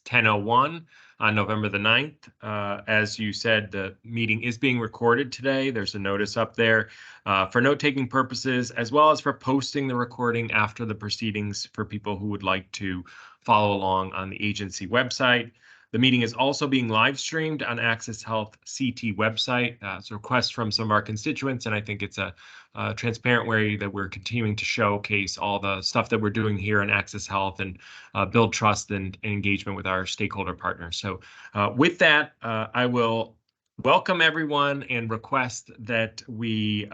10:01 on November the 9th. As you said, the meeting is being recorded today. There's a notice up there for note-taking purposes, as well as for posting the recording after the proceedings for people who would like to follow along on the agency website. The meeting is also being live streamed on Access Health CT website. It's a request from some of our constituents, and I think it's a transparent way that we're continuing to showcase all the stuff that we're doing here in Access Health and build trust and engagement with our stakeholder partners. So with that, I will welcome everyone and request that we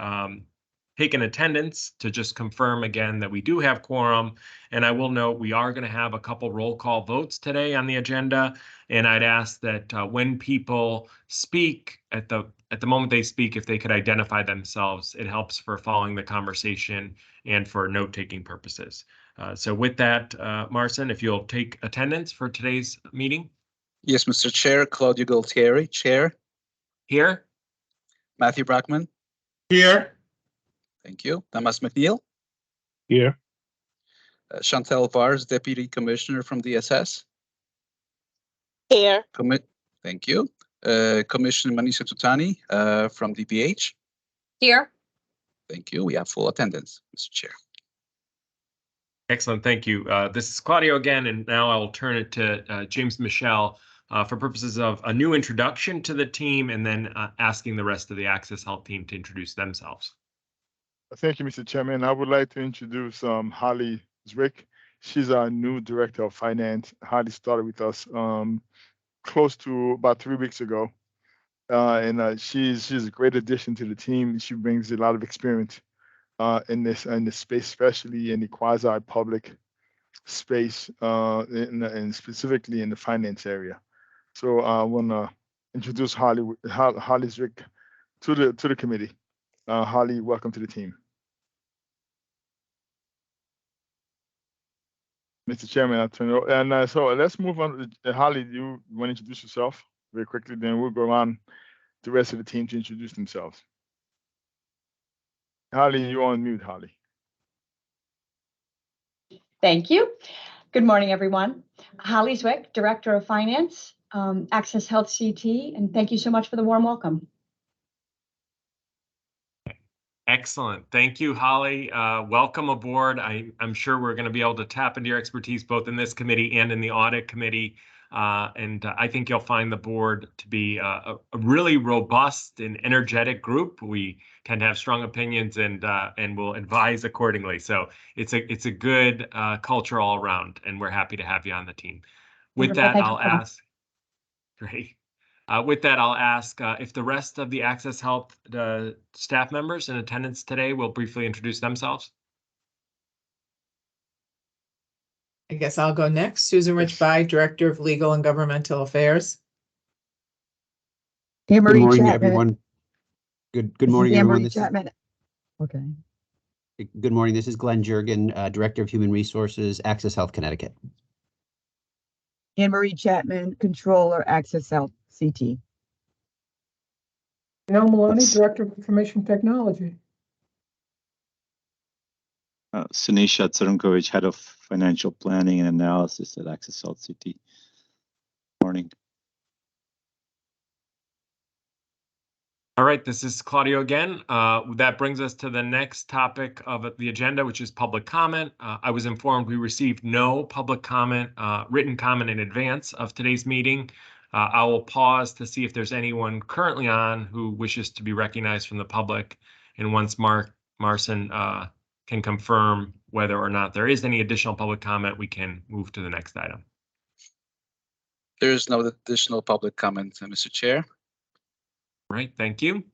take an attendance to just confirm again that we do have quorum. And I will note we are going to have a couple roll call votes today on the agenda. And I'd ask that when people speak at the moment they speak, if they could identify themselves, it helps for following the conversation and for note-taking purposes. So with that, Marcin, if you'll take attendance for today's meeting. Yes, Mr. Chair. Claudio Gualtieri, Chair. Here. Matthew Brockman. Here. Thank you. Thomas McNeil. Here. Chantel Vars, Deputy Commissioner from DSS. Here. Thank you. Commissioner Manisa Tutani from DPH. Here. Thank you. We have full attendance, Mr. Chair. Excellent. Thank you. This is Claudio again, and now I'll turn it to James Michel for purposes of a new introduction to the team and then asking the rest of the Access Health team to introduce themselves. Thank you, Mr. Chairman. I would like to introduce Holly Zwick. She's our new Director of Finance. Holly started with us close to about 3 weeks ago. And she's a great addition to the team. She brings a lot of experience in this space, especially in the quasi-public space, and specifically in the finance area. So I want to introduce Holly Zwick to the committee. Holly, welcome to the team. Mr. Chairman, I'll turn it over. And so let's move on. Holly, you want to introduce yourself very quickly? Then we'll go on the rest of the team to introduce themselves. Holly, you're on mute, Holly. Thank you. Good morning, everyone. Holly Zwick, Director of Finance, Access Health CT, and thank you so much for the warm welcome. Excellent. Thank you, Holly. Welcome aboard. I'm sure we're going to be able to tap into your expertise both in this committee and in the audit committee. And I think you'll find the board to be a really robust and energetic group. We tend to have strong opinions and will advise accordingly. So it's a good culture all around, and we're happy to have you on the team. With that, I'll ask. Great. With that, I'll ask if the rest of the Access Health staff members in attendance today will briefly introduce themselves. I guess I'll go next. Susan Rich-By, Director of Legal and Governmental Affairs. Good morning, Chapman. everyone. Good morning, everyone. Chapman. Okay. Good morning. This is Glenn Jurgen, Director of Human Resources, Access Health Connecticut. Anne-Marie Chapman, Controller, Access Health CT. Al Maloney, Director of Information Technology. Sunisha Tsarunkovich, Head of Financial Planning and Analysis at Access Health CT. Morning. All right, this is Claudio again. That brings us to the next topic of the agenda, which is public comment. I was informed we received no public comment, written comment in advance of today's meeting. I will pause to see if there's anyone currently on who wishes to be recognized from the public. And once Marcin can confirm whether or not there is any additional public comment, we can move to the next item. There is no additional public comment, Mr. Chair. Right, thank you.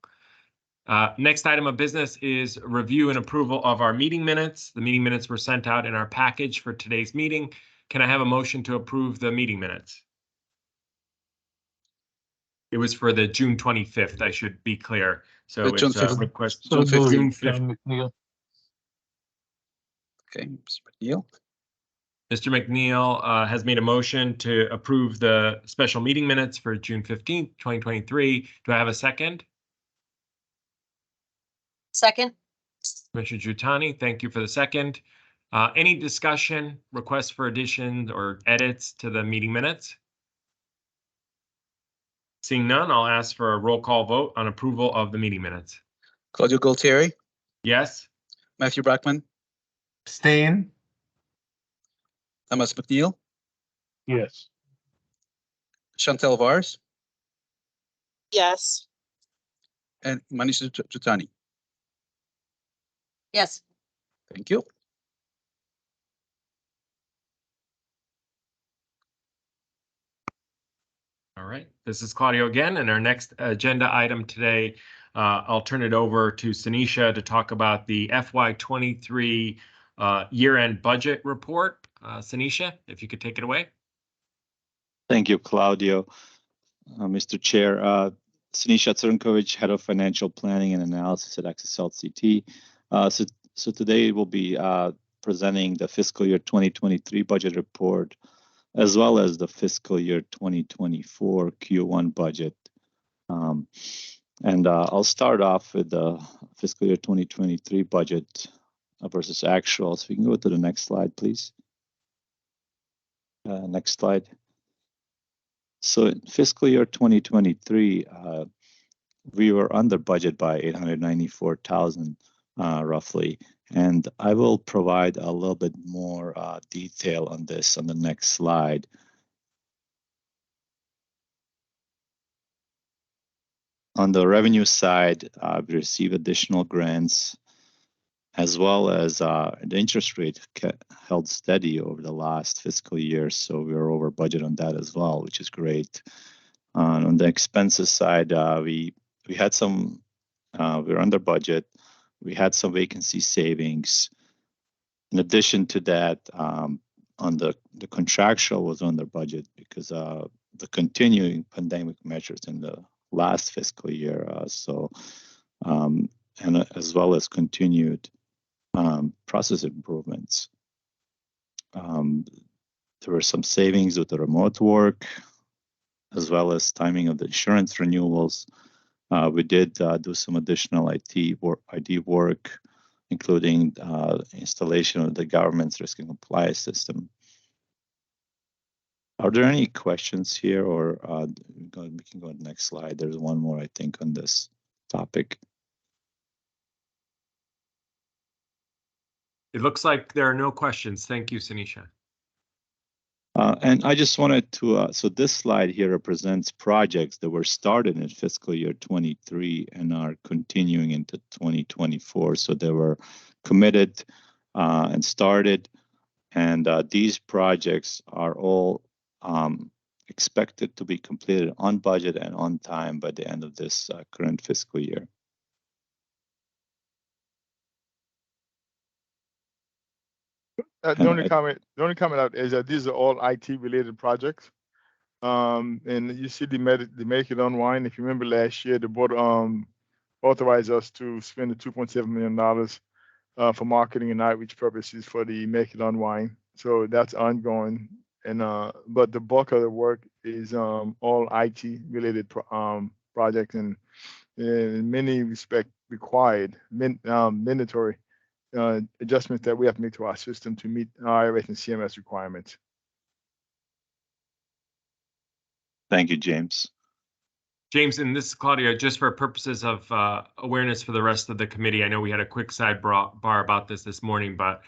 Next item of business is review and approval of our meeting minutes. The meeting minutes were sent out in our package for today's meeting. Can I have a motion to approve the meeting minutes? It was for the June 25th, I should be clear. So it's a request. June 5th. Okay, Mr. McNeil. Mr. McNeil has made a motion to approve the special meeting minutes for June 15th, 2023. Do I have a second? Second. Commissioner Giuttani, thank you for the second. Any discussion, requests for additions or edits to the meeting minutes? Seeing none, I'll ask for a roll call vote on approval of the meeting minutes. Claudio Gualtieri, Yes? Matthew Brackman, Abstain. Thomas McNeil, Yes. Chantel Vars, Yes. and Manish Jutani. Yes. Thank you. All right, this is Claudio again, and our next agenda item today, I'll turn it over to Sanisha to talk about the FY23 year-end budget report. Sanisha, if you could take it away. Thank you, Claudio. Mr. Chair, Sinisha Tsurnkovic, Head of Financial Planning and Analysis at Access Health CT. So today we'll be presenting the fiscal year 2023 budget report, as well as the fiscal year 2024 Q1 budget. I'll start off with the fiscal year 2023 budget versus actual. So we can go to the next slide, please. Next slide. So in fiscal year 2023, we were under budget by 894,000 roughly. And I will provide a little bit more detail on this on the next slide. On the revenue side, we received additional grants, as well as the interest rate held steady over the last fiscal year. So we were over budget on that as well, which is great. On the expenses side, we had some, we were under budget. We had some vacancy savings. In addition to that, on the contractual was under budget because the continuing pandemic measures in the last fiscal year. And as well as continued process improvements. There were some savings with the remote work, as well as timing of the insurance renewals. We did do some additional IT work, including installation of the government's risk and compliance system. Are there any questions here, or we can go to the next slide? There's one more, I think, on this topic. It looks like there are no questions. Thank you, Sanisha. And I just wanted to, so this slide here represents projects that were started in fiscal year 23 and are continuing into 2024. So they were committed and started, and these projects are all expected to be completed on budget and on time by the end of this current fiscal year. The only comment out is that these are all IT related projects. And you see the Make It Unwind. If you remember last year, the board authorized us to spend the $2.7 million for marketing and outreach purposes for the Make It Unwind. So that's ongoing. And but the bulk of the work is all IT related projects, and in many respects required mandatory adjustments that we have to make to our system to meet IRS and CMS requirements. Thank you, James. James, and this is Claudia, just for purposes of awareness for the rest of the committee, I know we had a quick sidebar about this morning, but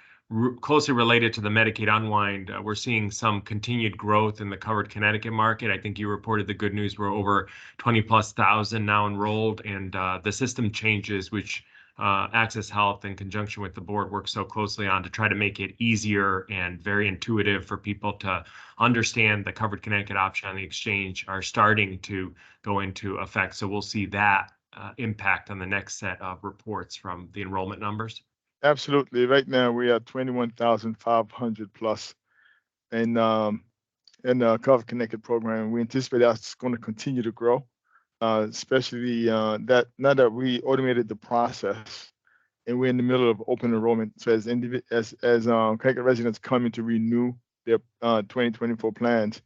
closely related to the Medicaid unwind, we're seeing some continued growth in the covered Connecticut market. I think you reported the good news, we're over 20,000+ now enrolled, and the system changes, which Access Health, in conjunction with the board, works so closely on to try to make it easier and very intuitive for people to understand the covered Connecticut option on the exchange, are starting to go into effect. So we'll see that impact on the next set of reports from the enrollment numbers. Absolutely. Right now we are 21,500 plus in the Covered Connecticut program. We anticipate that's going to continue to grow. Especially that now that we automated the process and we're in the middle of open enrollment. So as Connecticut residents come in to renew their 2024 plans,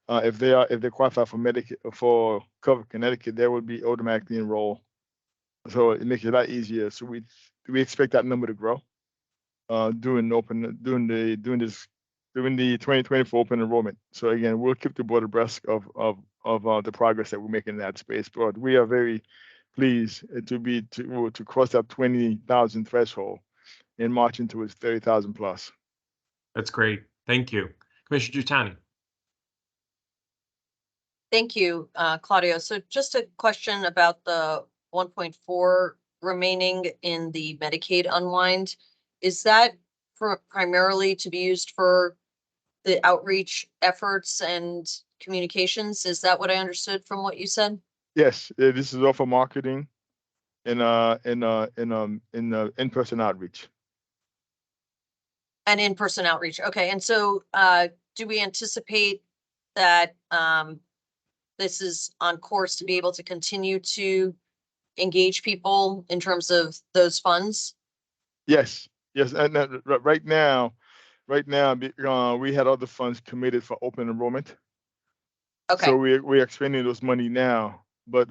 if they qualify for Medicaid for Covered Connecticut, they will be automatically enrolled. So it makes it a lot easier. So we expect that number to grow. during the 2024 open enrollment. So again, we'll keep the board abreast of the progress that we're making in that space. But we are very pleased to cross that 20,000 threshold and marching towards 30,000 plus. That's great. Thank you. Commissioner Giuttani. Thank you, Claudio. So just a question about the 1.4 remaining in the Medicaid unwind. Is that primarily to be used for the outreach efforts and communications? Is that what I understood from what you said? Yes, this is all for marketing and in-person outreach. And in-person outreach. Okay. And so do we anticipate that this is on course to be able to continue to engage people in terms of those funds? Yes, and right now, we had other funds committed for open enrollment. Okay. So we're expending those money now, but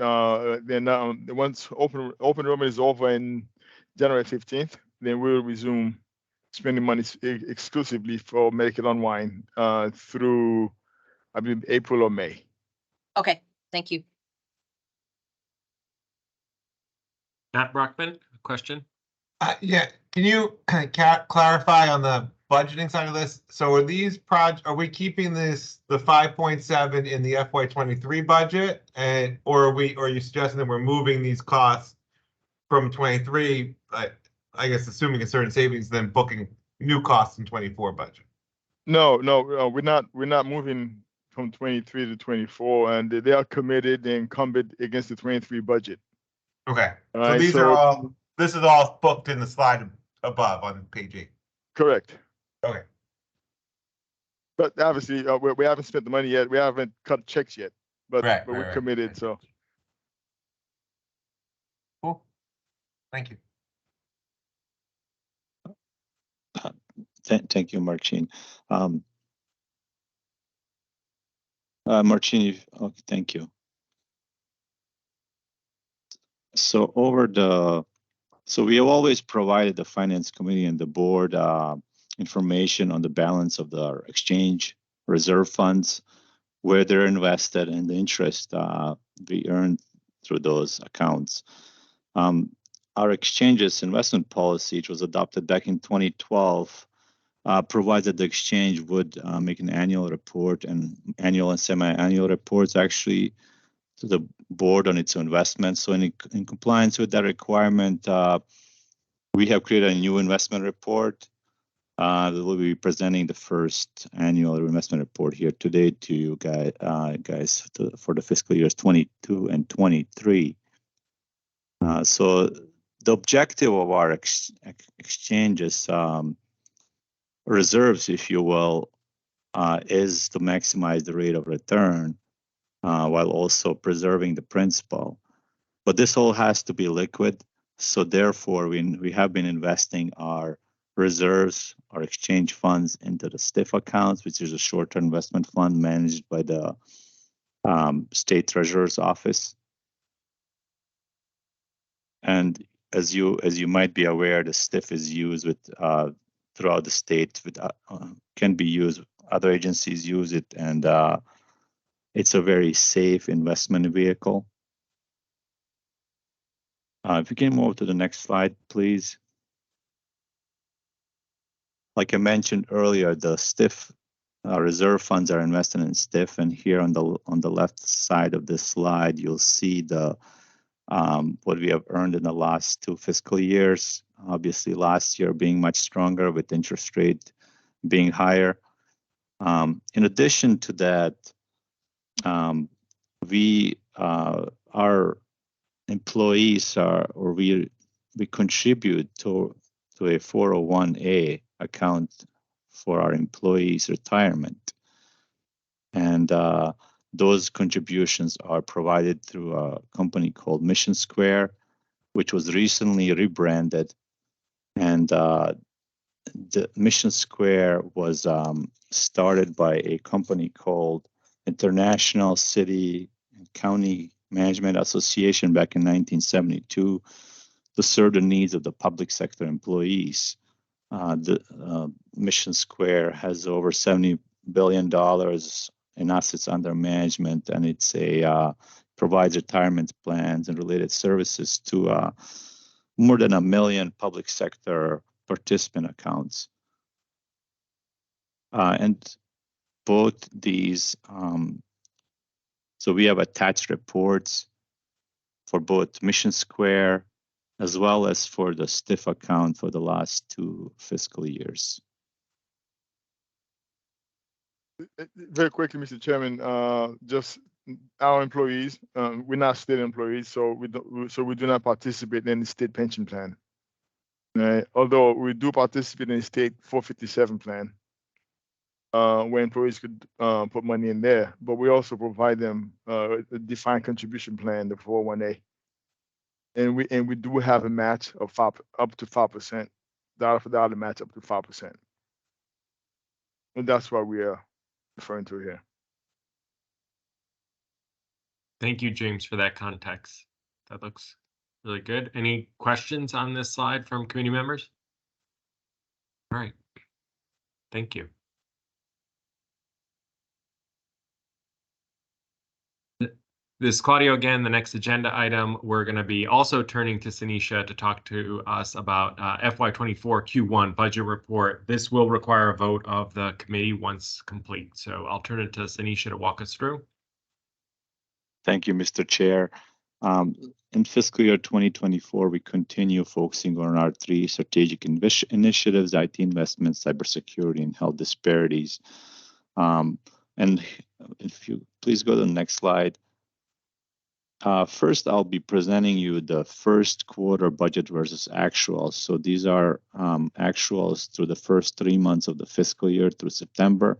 then once open enrollment is over in January 15th, then we'll resume spending money exclusively for Medicaid unwind through, I believe, April or May. Okay, thank you. Matt Brockman, a question? Yeah, can you clarify on the budgeting side of this? So are these are we keeping the 5.7 in the FY23 budget, and or are you suggesting that we're moving these costs from 23? I guess assuming a certain savings, then booking new costs in 24 budget. No, we're not moving from 23 to 24, and they are committed and incumbent against the 23 budget. Okay, so these are all. This is all booked in the slide above on page 8. Correct. Okay. But obviously, we haven't spent the money yet. We haven't cut checks yet. But we're committed. Right. So. Cool. Thank you. Thank you, Marcin. Marcin, okay, thank you. So we have always provided the Finance Committee and the board information on the balance of the exchange reserve funds, where they're invested, and the interest we earn through those accounts. Our exchanges investment policy, which was adopted back in 2012, provides that the exchange would make an annual report and annual and semi-annual reports actually to the board on its investments. So in compliance with that requirement, we have created a new investment report that will be presenting the first annual investment report here today to you guys for the fiscal years 22 and 23. So the objective of our exchanges reserves, if you will, is to maximize the rate of return while also preserving the principal. But this all has to be liquid. So therefore, we have been investing our reserves, our exchange funds into the STIF accounts, which is a short-term investment fund managed by the State Treasurer's Office. And as you might be aware, the STIF is used with throughout the state. Can be used. Other agencies use it, and it's a very safe investment vehicle. If you can move to the next slide, please. Like I mentioned earlier, the STIF reserve funds are invested in STIF, and here on the left side of this slide, you'll see the what we have earned in the last 2 fiscal years. Obviously, last year being much stronger with interest rate being higher. In addition to that, our employees we contribute to a 401A account for our employees' retirement, and those contributions are provided through a company called Mission Square, which was recently rebranded. And the Mission Square was started by a company called International City and County Management Association back in 1972 to serve the needs of the public sector employees. Mission Square has over $70 billion in assets under management, and it's provides retirement plans and related services to more than 1 million public sector participant accounts. And both these, so we have attached reports for both Mission Square as well as for the STIF account for the last 2 fiscal years. Very quickly, Mr. Chairman, just our employees, we're not state employees, so we do not participate in the state pension plan. Right? Although we do participate in the state 457 plan, where employees could put money in there, but we also provide them a defined contribution plan, the 401A, and we do have a match of up to 5%, dollar for dollar match up to 5%, and that's what we are referring to here. Thank you, James, for that context. That looks really good. Any questions on this slide from committee members? All right. Thank you. This is Claudio again. The next agenda item, we're going to be also turning to Sanisha to talk to us about FY24 Q1 budget report. This will require a vote of the committee once complete. So I'll turn it to Sanisha to walk us through. Thank you, Mr. Chair. In fiscal year 2024, we continue focusing on our 3 strategic initiatives: IT investments, cybersecurity, and health disparities. And if you please go to the next slide. First, I'll be presenting you the first quarter budget versus actuals. So these are actuals through the first 3 months of the fiscal year through September.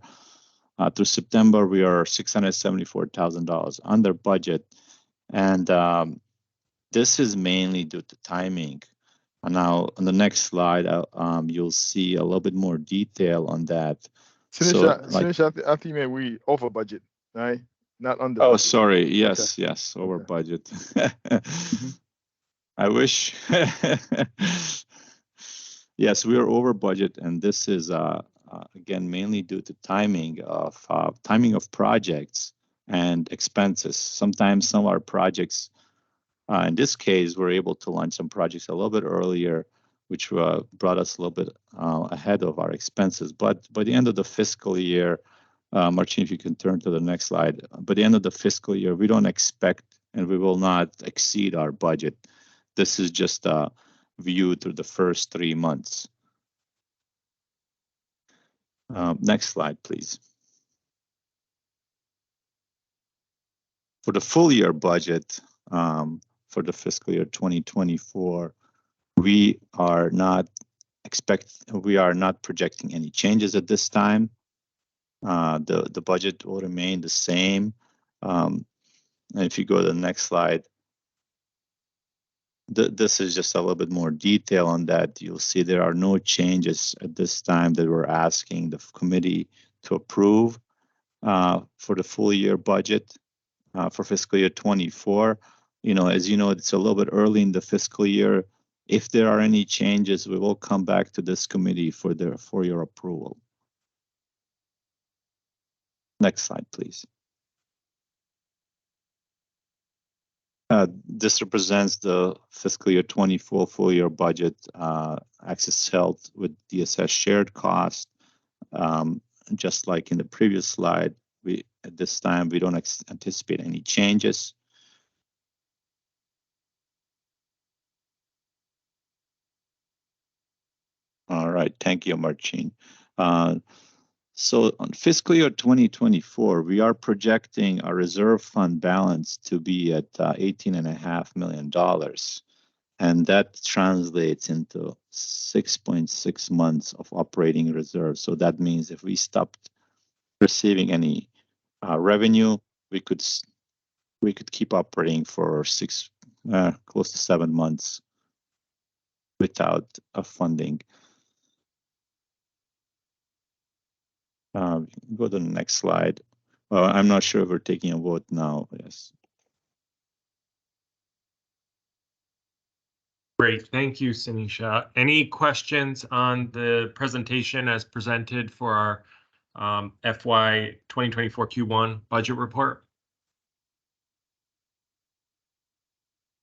Through September, we are $674,000 under budget. And this is mainly due to timing. And now on the next slide, you'll see a little bit more detail on that. Sanisha, I think maybe we over budget, right? Not under. Oh, budget. sorry. Yes, Okay. yes, over Okay. budget. Mm-hmm. I wish. Yes, we are over budget, and this is again mainly due to timing of projects and expenses. Sometimes some of our projects, in this case, we're able to launch some projects a little bit earlier, which brought us a little bit ahead of our expenses. But by the end of the fiscal year, Marcin, if you can turn to the next slide. By the end of the fiscal year, we don't expect and we will not exceed our budget. This is just a view through the first 3 months. Next slide, please. For the full year budget for the fiscal year 2024, we are not projecting any changes at this time. The budget will remain the same. And if you go to the next slide, this is just a little bit more detail on that. You'll see there are no changes at this time that we're asking the committee to approve for the full year budget for fiscal year 24. As you know, it's a little bit early in the fiscal year. If there are any changes, we will come back to this committee for your approval. Next slide, please. This represents the fiscal year 24 full year budget, Access Health with DSS shared cost. Just like in the previous slide, at this time, we don't anticipate any changes. All right, thank you, Marcin. So on fiscal year 2024, we are projecting our reserve fund balance to be at $18.5 million. And that translates into 6.6 months of operating reserve. So that means if we stopped receiving any revenue, we could keep operating for close to 7 months without funding. Go to the next slide. I'm not sure if we're taking a vote now. Yes. Great, thank you, Sanisha. Any questions on the presentation as presented for our FY 2024 Q1 budget report?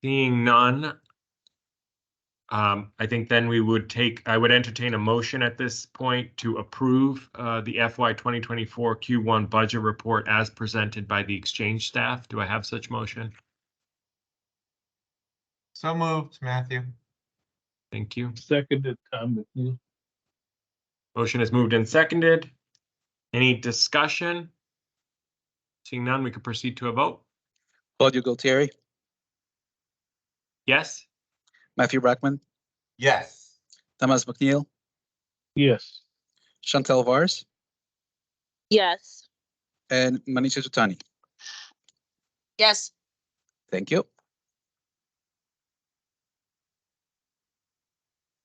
Seeing none, I think then I would entertain a motion at this point to approve the FY 2024 Q1 budget report as presented by the exchange staff. Do I have such motion? So moved, Matthew. Thank you. Seconded, Tom McNeil. Motion is moved and seconded. Any discussion? Seeing none, we could proceed to a vote. Claudio Gualtieri, Yes? Matthew Brackman, Yes. Thomas McNeil, Yes. Chantel Vars, Yes. and Manisha Tutani. Yes. Thank you.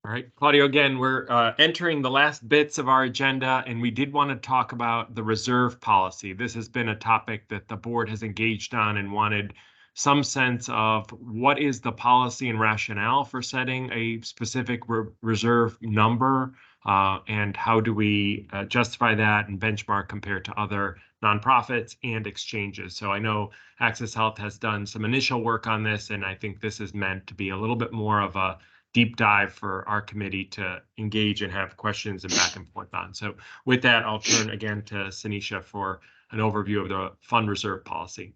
All right, Claudio, again, we're entering the last bits of our agenda, and we did want to talk about the reserve policy. This has been a topic that the board has engaged on and wanted some sense of what is the policy and rationale for setting a specific reserve number, and how do we justify that and benchmark compared to other nonprofits and exchanges. So I know Access Health has done some initial work on this, and I think this is meant to be a little bit more of a deep dive for our committee to engage and have questions and back and forth on. So with that, I'll turn again to Sanisha for an overview of the fund reserve policy.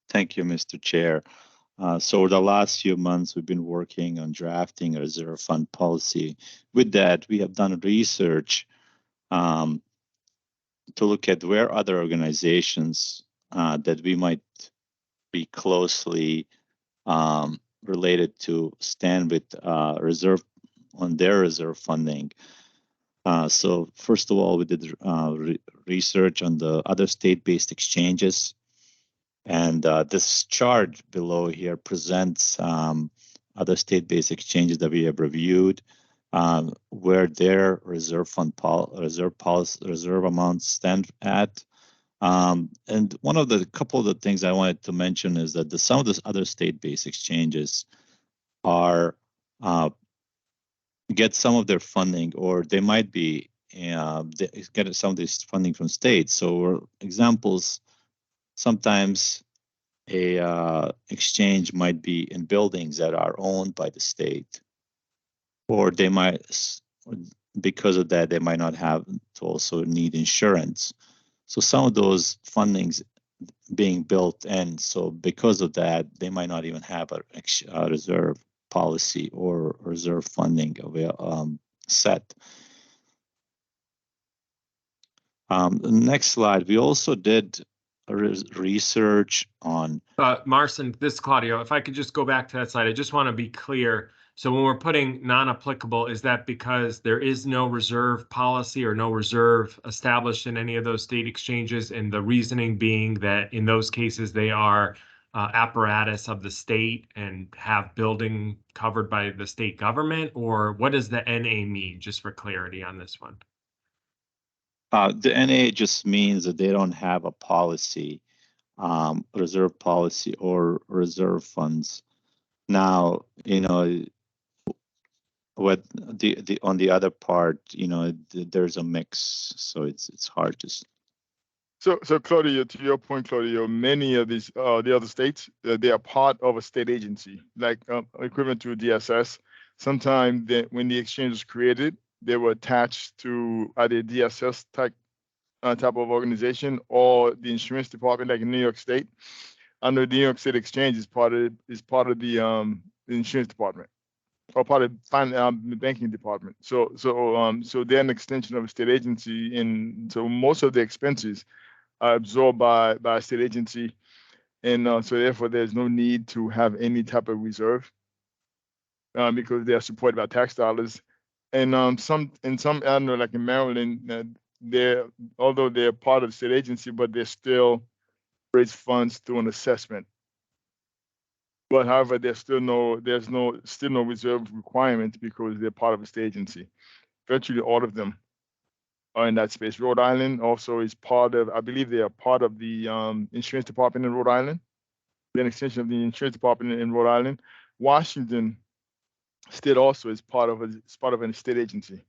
Thank you, Mr. Chair. So over the last few months, we've been working on drafting a reserve fund policy. With that, we have done research to look at where other organizations that we might be closely related to stand with reserve on their reserve funding. So first of all, we did research on the other state-based exchanges. And this chart below here presents other state-based exchanges that we have reviewed, where their reserve fund reserve amounts stand at. And one of the couple of the things I wanted to mention is that some of these other state-based exchanges are get some of their funding, or they might be they get some of this funding from states. So examples, sometimes a exchange might be in buildings that are owned by the state, or they might, because of that, they might not have to also need insurance. So some of those fundings being built in, so because of that, they might not even have a reserve policy or reserve funding set. The next slide, we also did research on. Marcin, this is Claudio. If I could just go back to that slide, I just want to be clear. So when we're putting non-applicable, is that because there is no reserve policy or no reserve established in any of those state exchanges? And the reasoning being that in those cases, they are apparatus of the state and have building covered by the state government? Or what does the NA mean, just for clarity on this one? The NA just means that they don't have a policy, reserve policy or reserve funds. Now, what on the other part, there's a mix, so it's hard to. So Claudio, to your point, Claudio, many of these the other states, they are part of a state agency, like equivalent to DSS. Sometimes when the exchange was created, they were attached to either DSS type of organization or the insurance department, like in New York State. Under the New York State Exchange is part of the insurance department, or part of the banking department. So they're an extension of a state agency, and so most of the expenses are absorbed by a state agency, and so therefore there's no need to have any type of reserve because they are supported by tax dollars. And some I don't know, like in Maryland, although they're part of the state agency, but they still raise funds through an assessment. But however, there's still no reserve requirement because they're part of a state agency. Virtually all of them are in that space. Rhode Island also is part of, I believe they are part of the insurance department in Rhode Island. They're an extension of the insurance department in Rhode Island. Washington state also is part of an state agency.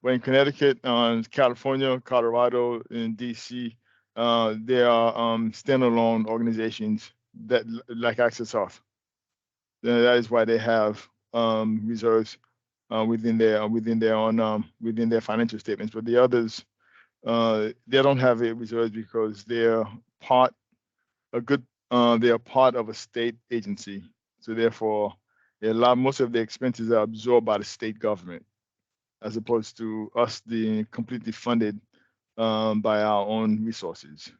But in Connecticut, California, Colorado, and DC, they are standalone organizations that like Access Health. That is why they have reserves within their financial statements. But the others, they don't have a reserves because they're part they are part of a state agency. So therefore, most of the expenses are absorbed by the state government, as opposed to us being completely funded by our own resources.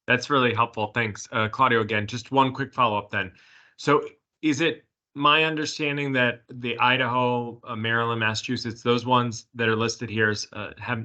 That's really helpful. Thanks. Claudio, again, just one quick follow-up then. So is it my understanding that the Idaho, Maryland, Massachusetts, those ones that are listed here as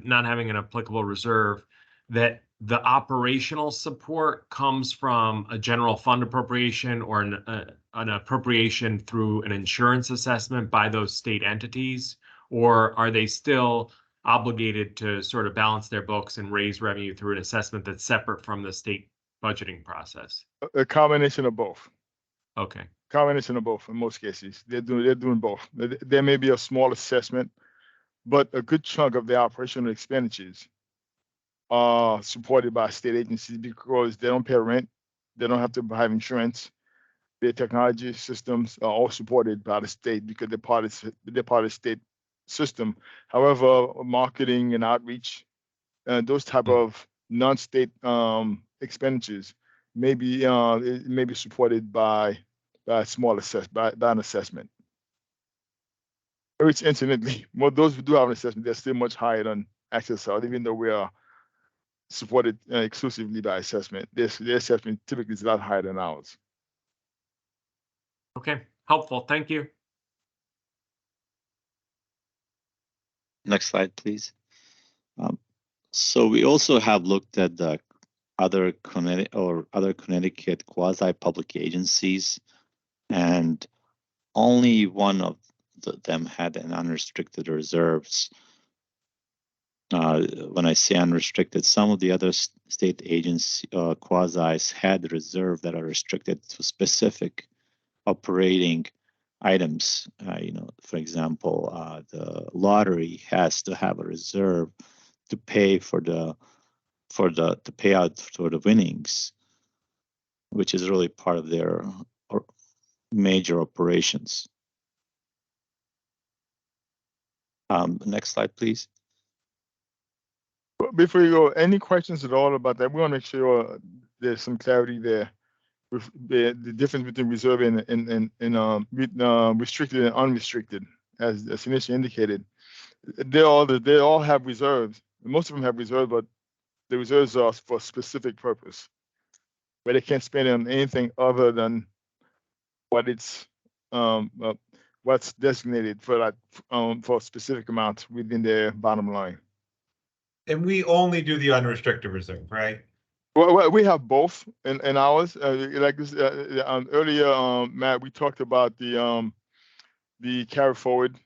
not having an applicable reserve, that the operational support comes from a general fund appropriation or an appropriation through an insurance assessment by those state entities? Or are they still obligated to sort of balance their books and raise revenue through an assessment that's separate from the state budgeting process? A combination of both. Okay. Combination of both in most cases. They're doing both. There may be a small assessment, but a good chunk of the operational expenditures are supported by state agencies because they don't pay rent, they don't have to have insurance. Their technology systems are all supported by the state because they're part of the state system. However, marketing and outreach, those type of non-state expenditures may be supported by an assessment. Which incidentally, those who do have an assessment, they're still much higher than Access Health, even though we are supported exclusively by assessment. Their assessment typically is a lot higher than ours. Okay, helpful. Thank you. Next slide, please. So we also have looked at the other Connecticut quasi-public agencies, and only one of them had an unrestricted reserves. When I say unrestricted, some of the other state agency quasis had reserve that are restricted to specific operating items. For example, the lottery has to have a reserve to pay for the payout for the winnings, which is really part of their major operations. Next slide, please. Before you go, any questions at all about that? We want to make sure there's some clarity there with the difference between reserve and restricted and unrestricted, as Sinisha indicated. They all have reserves. Most of them have reserves, but the reserves are for a specific purpose, where they can't spend it on anything other than what's designated for that for specific amounts within their bottom line. And we only do the unrestricted reserve, right? Well, we have both in ours. Like this earlier, Matt, we talked about the carry forward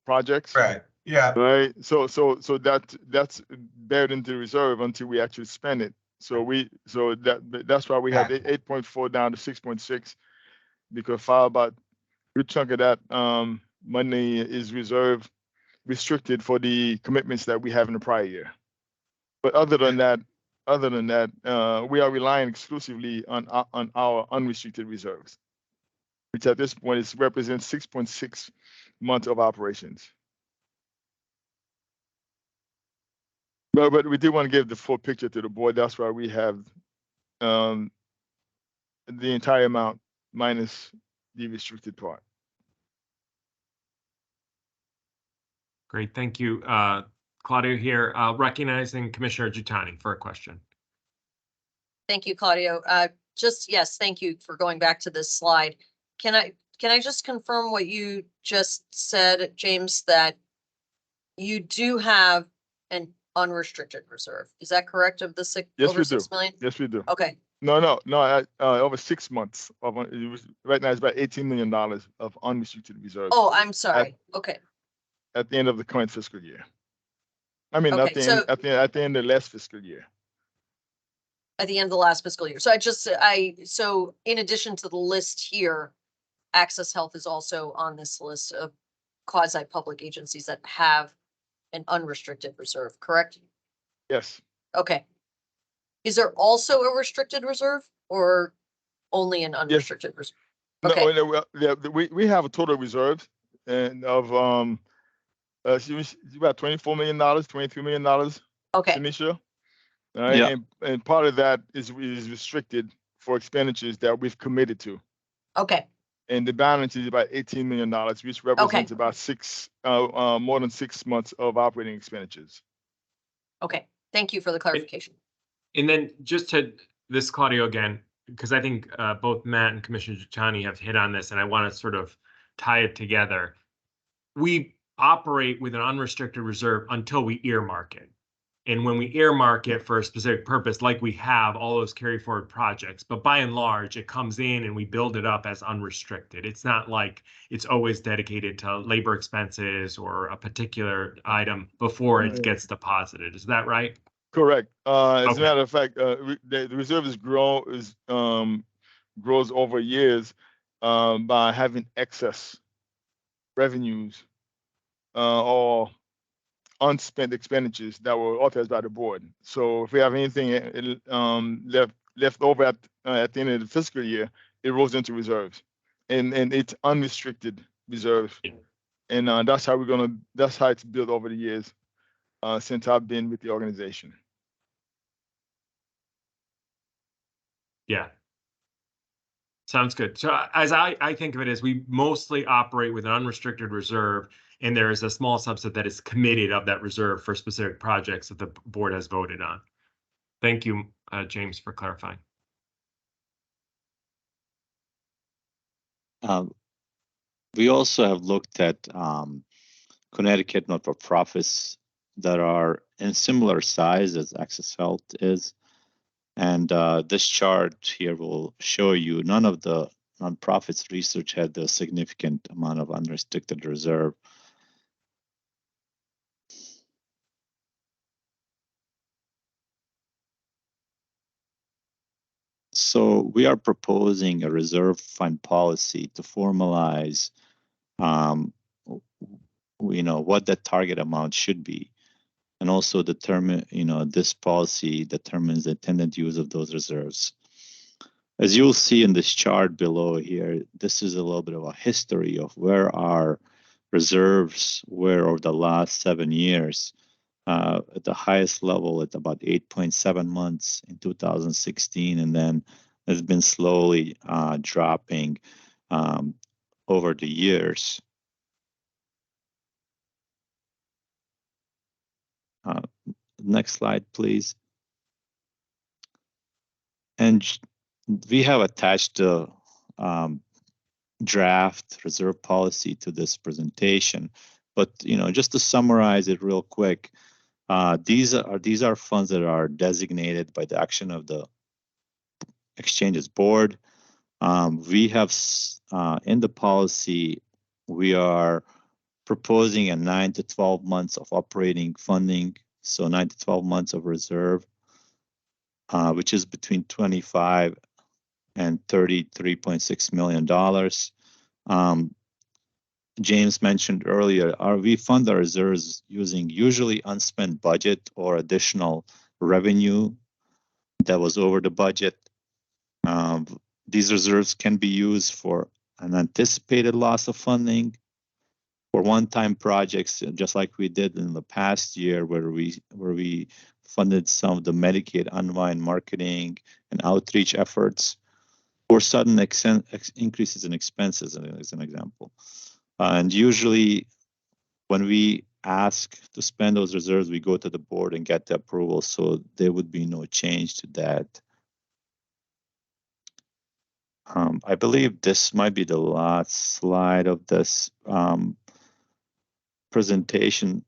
projects. Right. Yeah. Right. So that's buried into the reserve until we actually spend it. So that's why we have 8.4 down to 6.6, because about a good chunk of that money is restricted for the commitments that we have in the prior year. But other than that, we are relying exclusively on our unrestricted reserves, which at this point represents 6.6 months of operations. But we did want to give the full picture to the board. That's why we have the entire amount minus the restricted part. Great, thank you. Claudio here, recognizing Commissioner Giuttani for a question. Thank you, Claudio. Yes, thank you for going back to this slide. Can I just confirm what you just said, James, that you do have an unrestricted reserve? Is that correct, of the over 6 million? Yes, we do. Okay. No. Over 6 months right now it's about $18 million of unrestricted reserves. Oh, I'm sorry. Okay. At the end of the current fiscal year. I mean, okay, at the end of the last fiscal year. At the end of the last fiscal year. So so in addition to the list here, Access Health is also on this list of quasi-public agencies that have an unrestricted reserve, correct? Yes. Okay. Is there also a restricted reserve or only an unrestricted reserve? Okay. No, we have a total reserve and of about $24 million, $23 million. Okay. Tanisha. All right, Yeah. and part of that is restricted for expenditures that we've committed to. Okay. And the balance is about $18 million, which represents about more than 6 months of operating expenditures. Okay. Thank you for the clarification. And then just to this, Claudio, again, because I think both Matt and Commissioner Giuliani have hit on this, and I want to sort of tie it together. We operate with an unrestricted reserve until we earmark it. And when we earmark it for a specific purpose, like we have all those carry forward projects, but by and large, it comes in and we build it up as unrestricted. It's not like it's always dedicated to labor expenses or a particular item before it gets deposited. Is that right? Correct. As Okay. a matter of fact, the reserve grows over years by having excess revenues or unspent expenditures that were authorized by the board. So if we have anything left over at the end of the fiscal year, it rolls into reserves, and it's unrestricted reserve, and that's how it's built over the years since I've been with the organization. Yeah. Sounds good. So as I think of it, as we mostly operate with an unrestricted reserve, and there is a small subset that is committed of that reserve for specific projects that the board has voted on. Thank you, James, for clarifying. We also have looked at Connecticut not-for-profits that are in similar size as Access Health is. And this chart here will show you none of the nonprofits research had a significant amount of unrestricted reserve. So we are proposing a reserve fund policy to formalize, what the target amount should be, and also determine, this policy determines the intended use of those reserves. As you'll see in this chart below here, this is a little bit of a history of where our reserves were over the last 7 years. At the highest level at about 8.7 months in 2016, and then has been slowly dropping over the years. Next slide, please. And we have attached the draft reserve policy to this presentation, but just to summarize it real quick, these are funds that are designated by the action of the exchanges board. We have in the policy, we are proposing a 9 to 12 months of operating funding, so 9 to 12 months of reserve, which is between $25 and $33.6 million. James mentioned earlier, we fund our reserves using usually unspent budget or additional revenue that was over the budget. These reserves can be used for an anticipated loss of funding, for one-time projects, just like we did in the past year, where we funded some of the Medicaid unwind marketing and outreach efforts, or sudden increases in expenses, as an example. And usually, when we ask to spend those reserves, we go to the board and get the approval, so there would be no change to that. I believe this might be the last slide of this presentation.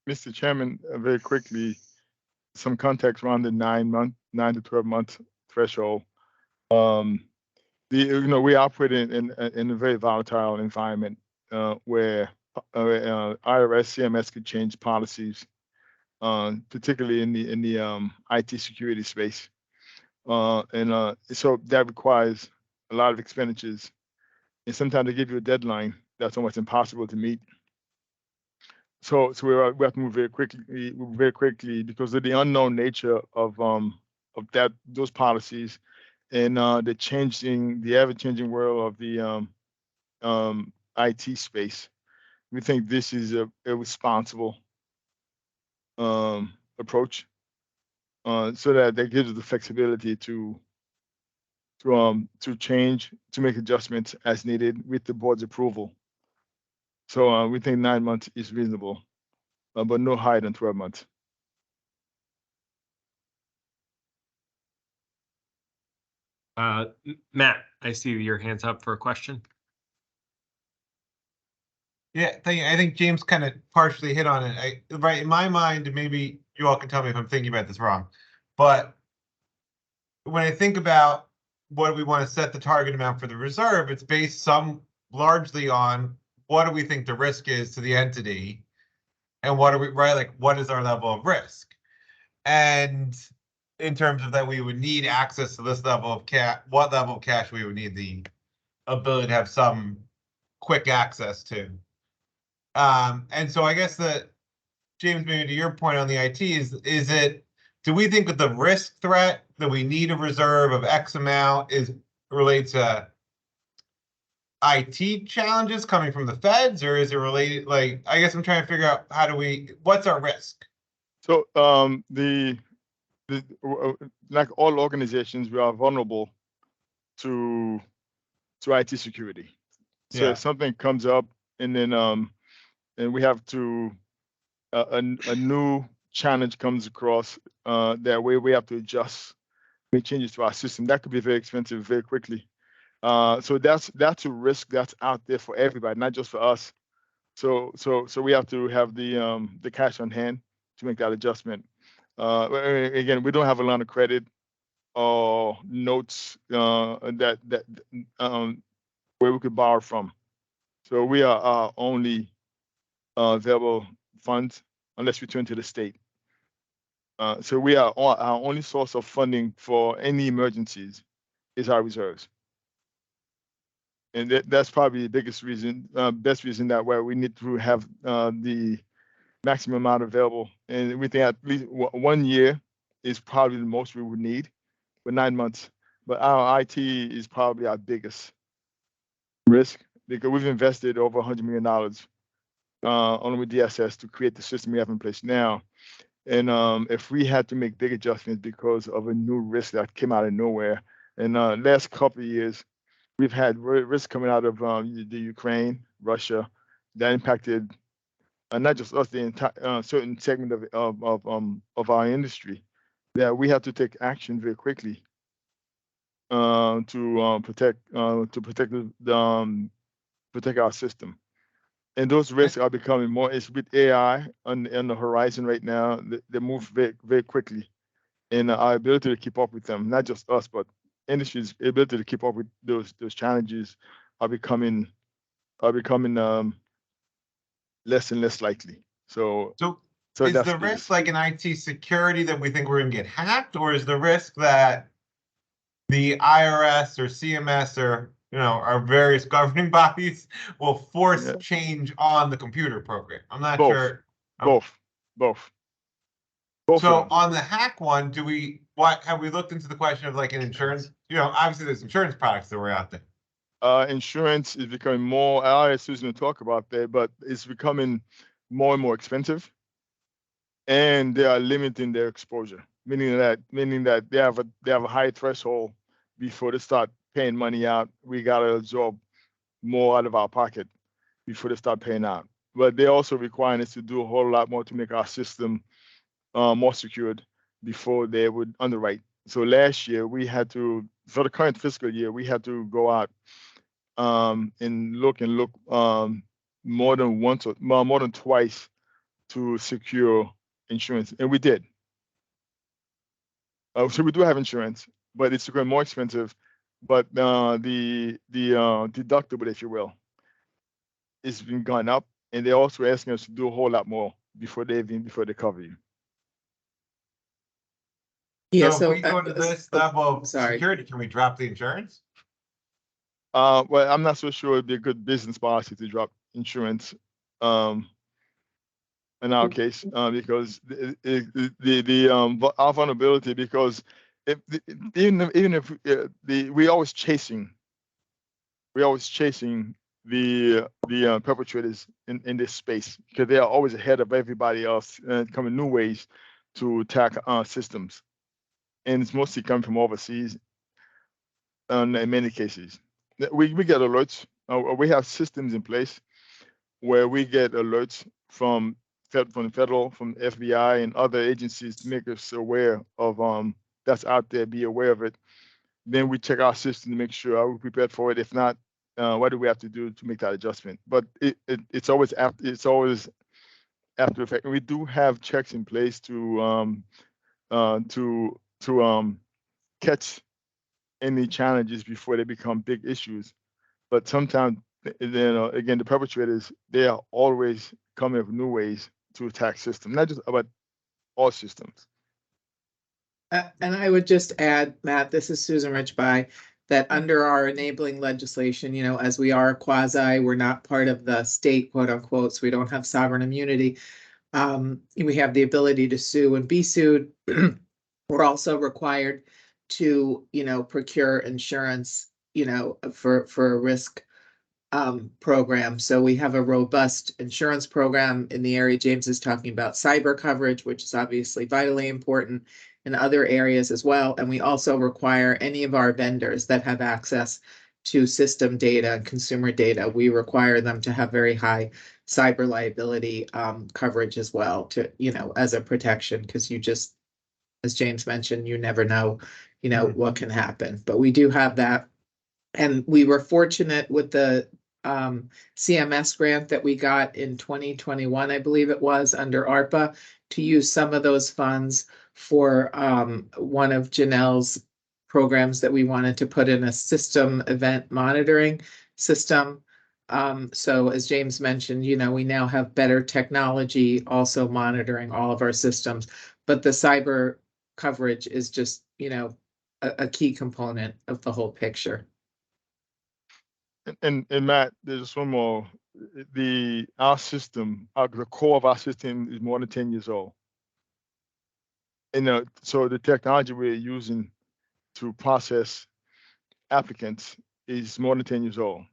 Mr. Chairman, very quickly, some context around the 9 to 12 month threshold. We operate in a very volatile environment where IRS, CMS could change policies, particularly in the IT security space, and so that requires a lot of expenditures. And sometimes they give you a deadline that's almost impossible to meet. So we have to move very quickly because of the unknown nature of those policies and the ever-changing world of the IT space. We think this is a responsible approach, so that gives us the flexibility to change, to make adjustments as needed with the board's approval. So we think 9 months is reasonable, but no higher than 12 months. Matt, I see your hand's up for a question. Yeah, thank you. I think James kind of partially hit on it. Right, in my mind, and maybe you all can tell me if I'm thinking about this wrong, but when I think about what we want to set the target amount for the reserve, it's based largely on what do we think the risk is to the entity, and what are we, right, like what is our level of risk? And in terms of that, we would need access to this level of cash, what level of cash we would need the ability to have some quick access to. And so I guess that, James, maybe to your point on the IT, do we think that the risk threat that we need a reserve of X amount is related to IT challenges coming from the feds, or is it related? Like, I guess I'm trying to figure out what's our risk? So like all organizations, we are vulnerable to IT security. So if something comes up and then and we have to a new challenge comes across that way we have to adjust, make changes to our system. That could be very expensive very quickly. So that's a risk that's out there for everybody, not just for us. So we have to have the cash on hand to make that adjustment. Again, we don't have a line of credit or notes that where we could borrow from. So we are our only available funds unless we turn to the state. So we are our only source of funding for any emergencies is our reserves. And that's probably the biggest reason, best reason that why we need to have the maximum amount available. And we think at least 1 year is probably the most we would need, but 9 months. But our IT is probably our biggest risk because we've invested over $100 million only with DSS to create the system we have in place now. And if we had to make big adjustments because of a new risk that came out of nowhere, in the last couple of years, we've had risk coming out of the Ukraine, Russia, that impacted not just us, the entire certain segment of our industry, that we have to take action very quickly to protect our system. And those risks are becoming more. It's with AI on the horizon right now. They move very, very quickly, and our ability to keep up with them, not just us, but industry's ability to keep up with those challenges are becoming less and less likely. So is that's the risk like an IT security that we think we're going to get hacked, or is the risk that the IRS or CMS or our various governing bodies will force change on the computer program? I'm not sure. Both. So on the hack one, have we looked into the question of like an insurance? Obviously there's insurance products that were out there. Insurance is becoming more. I'll ask Susan to talk about that, but it's becoming more and more expensive, and they are limiting their exposure, meaning that they have a high threshold before they start paying money out. We gotta absorb more out of our pocket before they start paying out. But they're also requiring us to do a whole lot more to make our system more secured before they would underwrite. So last year for the current fiscal year, we had to go out and look more than twice to secure insurance, and we did. So we do have insurance, but it's becoming more expensive. But the deductible, if you will, is been gone up, and they're also asking us to do a whole lot more before they cover you. Yeah. So if we go to this level of security, can we drop the insurance? Well, I'm not so sure it'd be a good business policy to drop insurance. In our case, because our vulnerability, because if even if we always chasing the perpetrators in this space, because they are always ahead of everybody else, coming new ways to attack our systems, and it's mostly coming from overseas. In many cases, we get alerts. We have systems in place where we get alerts from federal, from FBI and other agencies to make us aware of that's out there, be aware of it. Then we check our system to make sure are we prepared for it. If not, what do we have to do to make that adjustment? But it's always after effect. And we do have checks in place to catch any challenges before they become big issues. But sometimes, again, the perpetrators, they are always coming up with new ways to attack systems, not just about all systems. And I would just add, Matt, this is Susan Richby, that under our enabling legislation, you know, as we are quasi, we're not part of the state, quote unquote, so we don't have sovereign immunity. We have the ability to sue and be sued. We're also required to, you know, procure insurance, you know, for a risk program. So we have a robust insurance program in the area. James is talking about cyber coverage, which is obviously vitally important in other areas as well. And we also require any of our vendors that have access to system data and consumer data, we require them to have very high cyber liability coverage as well, to, you know, as a protection, because you just, as James mentioned, you never know, you know, what can happen. But we do have that. And we were fortunate with the CMS grant that we got in 2021, I believe it was, under ARPA, to use some of those funds for one of Janelle's programs that we wanted to put in a system event monitoring system. So as James mentioned, you know, we now have better technology also monitoring all of our systems, but the cyber coverage is just, you know, a key component of the whole picture. And Matt, there's just one more. Our system, the core of our system is more than 10 years old. And so the technology we're using to process applicants is more than 10 years old.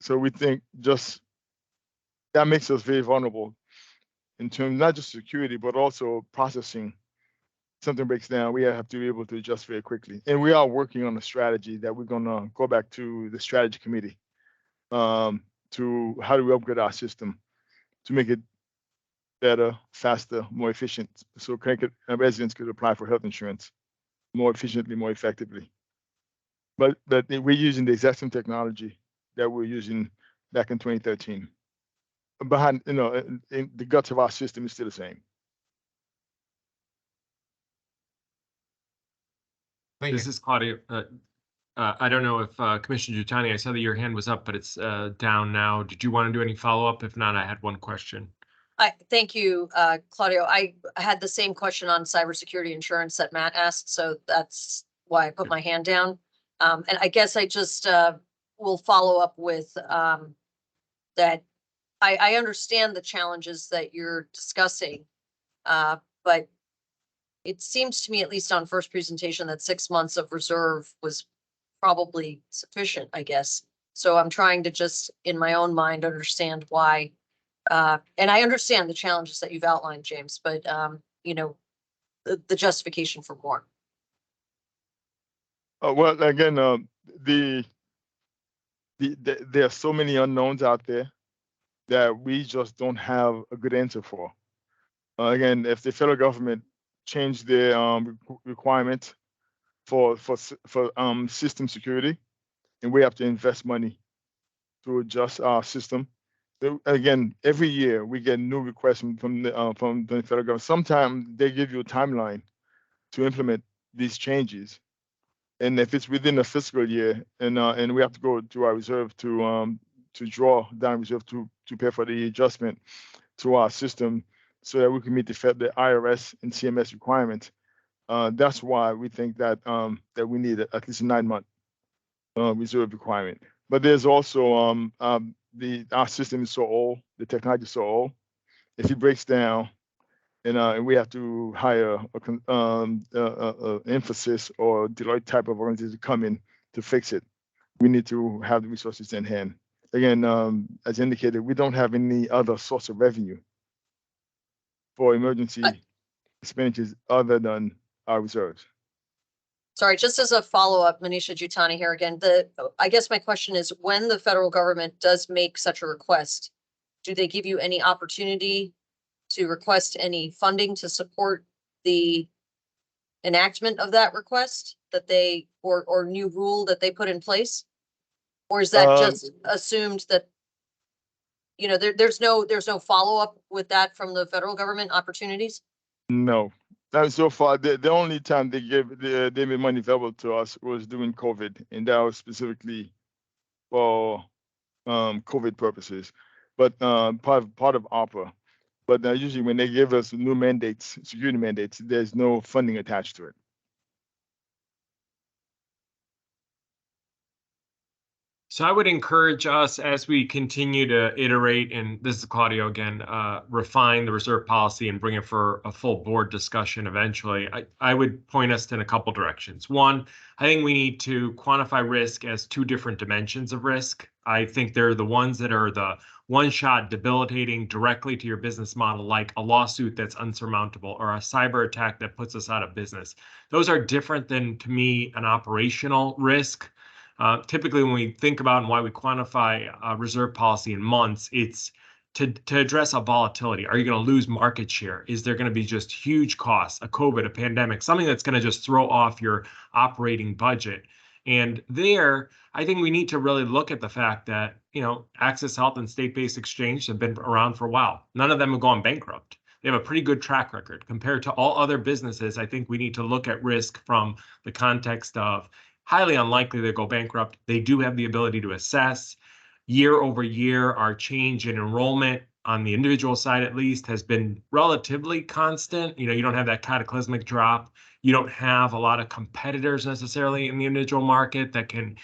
So we think just that makes us very vulnerable in terms not just security, but also processing. Something breaks down, we have to be able to adjust very quickly. And we are working on a strategy that we're going to go back to the strategy committee to how do we upgrade our system to make it better, faster, more efficient, so residents could apply for health insurance more efficiently, more effectively. But we're using the exact same technology that we're using back in 2013. Behind, you know, in the guts of our system is still the same. This is Claudio. I don't know if Commissioner Giuttani, I saw that your hand was up, but it's down now. Did you want to do any follow-up? If not, I had one question. Thank you, Claudio. I had the same question on cybersecurity insurance that Matt asked, so that's why I put my hand down. And I guess I just will follow up with that. I understand the challenges that you're discussing, but it seems to me, at least on first presentation, that 6 months of reserve was probably sufficient, I guess. So I'm trying to just, in my own mind, understand why. And I understand the challenges that you've outlined, James, but you know, the justification for more. Well, again, there are so many unknowns out there that we just don't have a good answer for. Again, if the federal government changed their requirements for system security, and we have to invest money to adjust our system. Again, every year we get new requests from the federal government. Sometimes they give you a timeline to implement these changes, and if it's within a fiscal year, and we have to go to our reserve to draw down reserve to pay for the adjustment to our system, so that we can meet the IRS and CMS requirements. That's why we think that that we need at least 9 months reserve requirement. But there's also our system is so old, the technology is so old. If it breaks down, and we have to hire emphasis or Deloitte type of organization to come in to fix it, we need to have the resources in hand. Again, as indicated, we don't have any other source of revenue for emergency expenditures other than our reserves. Sorry, just as a follow-up, Manisha Jutani here again. I guess my question is, when the federal government does make such a request, do they give you any opportunity to request any funding to support the enactment of that request that they, or new rule that they put in place? Or is that just assumed that, you know, there's no follow-up with that from the federal government opportunities? No. So far, the only time they made money available to us was during COVID, and that was specifically for COVID purposes, but part of ARPA. But usually when they give us new mandates, security mandates, there's no funding attached to it. So I would encourage us as we continue to iterate, and this is Claudio again, refine the reserve policy and bring it for a full board discussion eventually. I would point us in a couple directions. One, I think we need to quantify risk as two different dimensions of risk. I think they're the ones that are the one-shot debilitating directly to your business model, like a lawsuit that's unsurmountable or a cyber attack that puts us out of business. Those are different than, to me, an operational risk. Typically, when we think about and why we quantify reserve policy in months, it's to address a volatility. Are you going to lose market share? Is there going to be just huge costs, a COVID, a pandemic, something that's going to just throw off your operating budget? And there, I think we need to really look at the fact that, you know, Access Health and state-based exchange have been around for a while. None of them have gone bankrupt. They have a pretty good track record compared to all other businesses. I think we need to look at risk from the context of highly unlikely they go bankrupt. They do have the ability to assess. Year over year, our change in enrollment on the individual side, at least, has been relatively constant. You know, you don't have that cataclysmic drop. You don't have a lot of competitors necessarily in the individual market that can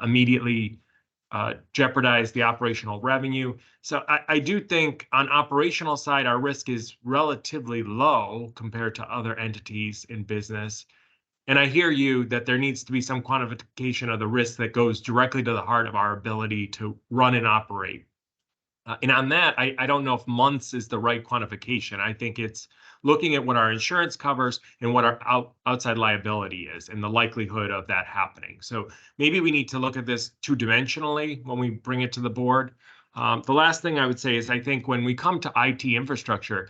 immediately jeopardize the operational revenue. So I do think on operational side, our risk is relatively low compared to other entities in business. And I hear you that there needs to be some quantification of the risk that goes directly to the heart of our ability to run and operate. And on that, I don't know if months is the right quantification. I think it's looking at what our insurance covers and what our outside liability is and the likelihood of that happening. So maybe we need to look at this two-dimensionally when we bring it to the board. The last thing I would say is I think when we come to IT infrastructure,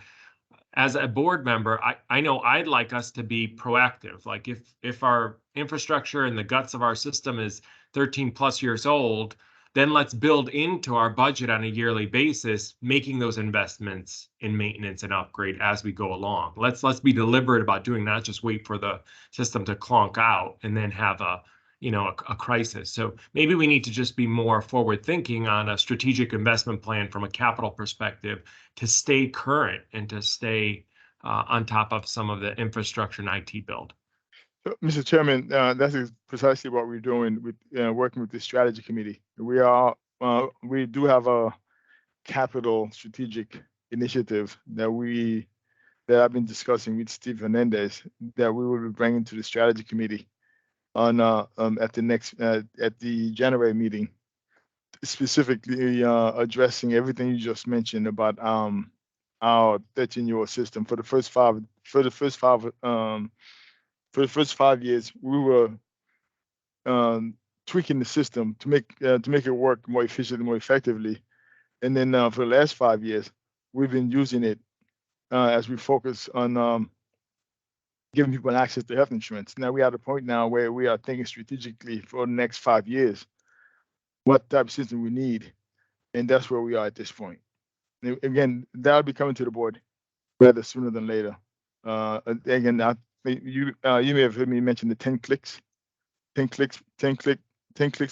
as a board member, I know I'd like us to be proactive. Like if our infrastructure and the guts of our system is 13 plus years old, then let's build into our budget on a yearly basis, making those investments in maintenance and upgrade as we go along. Let's be deliberate about doing, not just wait for the system to clonk out and then have a crisis. So maybe we need to just be more forward thinking on a strategic investment plan from a capital perspective to stay current and to stay on top of some of the infrastructure and IT build. So, Mr. Chairman, that's precisely what we're doing with working with the strategy committee. We do have a capital strategic initiative that I've been discussing with Steve Hernandez that we will be bringing to the strategy committee on at the January meeting, specifically addressing everything you just mentioned about our 13-year-old system. For the first 5 years, we were tweaking the system to make it work more efficiently, more effectively, and then for the last 5 years, we've been using it as we focus on giving people access to health insurance. Now we're at a point now where we are thinking strategically for the next 5 years what type of system we need, and that's where we are at this point. And again, that'll be coming to the board rather sooner than later. Again, you may have heard me mention the 10 clicks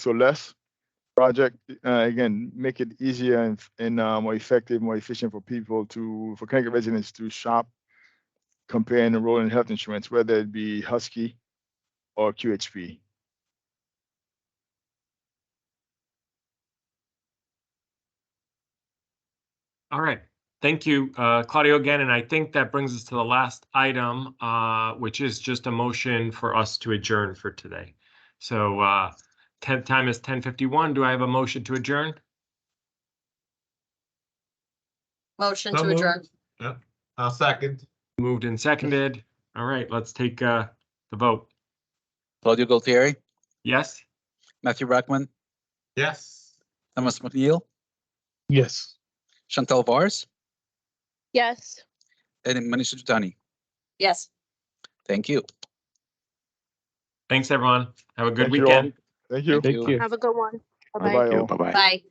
or less project. Again, make it easier and more effective, more efficient for Connecticut residents to shop, compare, and enroll in health insurance, whether it be Husky or QHP. All right. Thank you, Claudio, again. And I think that brings us to the last item, which is just a motion for us to adjourn for today. So time is 10:51. Do I have a motion to adjourn? Motion So to moved. adjourn. Yeah, I'll second. Moved and seconded. All right, let's take the vote. Claudio Galtieri, Yes? Matthew Brackman, Yes. Thomas McNeil, Yes. Chantal Vars, Yes. and Manisha Jutani. Yes. Thank you. Thank everyone. Have a good Thank you all. weekend. Thank you. Thank you. you. Have a good one. Bye-bye. Bye-bye all. Bye-bye. Bye.